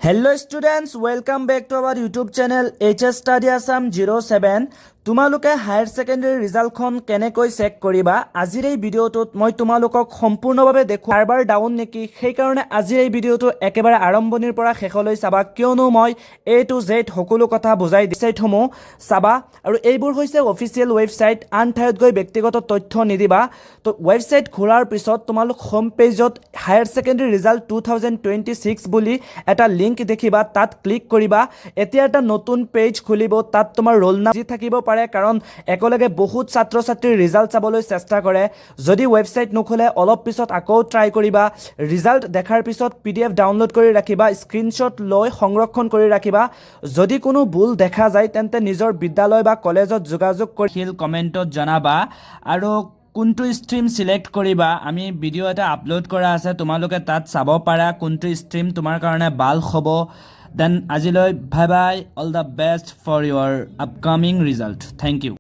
Hello students, welcome back to our YouTube channel HS Study Assam 07. তোমালোকে higher secondary ৰিজাল্টখন কেনেকৈ check কৰিবা আজিৰ এই ভিডিঅ'টোত মই তোমালোকক সম্পূৰ্ণভাৱে দেখুৱাম সাৰ্ভাৰ ডাউন নেকি সেই কাৰণে আজিৰ এই ভিডিঅ'টো একেবাৰে আৰম্ভণিৰ পৰা শেষলৈ চাবা কিয়নো মই A to Z সকলো কথা বুজাই দিছাইথমো চাবা আৰু এইবোৰ হৈছে অফিচিয়েল ৱেবছাইট আন ঠাইত গৈ ব্যক্তিগত তথ্য নিদিবা তো ৱেবছাইট খোলাৰ পিছত তোমালোক হোম পেজত হায়াৰ সেকেন্ডাৰী ৰিজাল্ট 2026 বুলি এটা লিংক দেখিবা তাত ক্লিক কৰিবা এতিয়া এটা নতুন পেজ খুলিব তাত তোমাৰ ৰোল নাম্বাৰ থাকিব কাৰণ একলগে বহুত ছাত্ৰ ছাত্ৰীৰ ৰিজাল্ট চাবলৈ চেষ্টা কৰে যদি ৱেবছাইট নখলে অলপ পিছত আকৌ ট্ৰাই কৰিবা ৰিজাল্ট দেখাৰ পিছত PDF ডাউনলোড কৰি ৰাখিবা স্ক্ৰিনশ্বট লৈ সংৰক্ষণ কৰি ৰাখিবা যদি কোনো ভুল দেখা যায় তেন্তে নিজৰ বিদ্যালয় বা কলেজত যোগাযোগ কৰি কমেন্টত জনাবা আৰু কোনটো ষ্ট্ৰীম সিলেক্ট কৰিবা আমি ভিডিঅ' এটা আপলোড কৰা আছে তোমালোকে তাত চাব পাৰা কোনটো ষ্ট্ৰীম তোমাৰ কাৰণে ভাল হ'ব Then আজিলৈ bye bye all the best for your upcoming result. Thank you.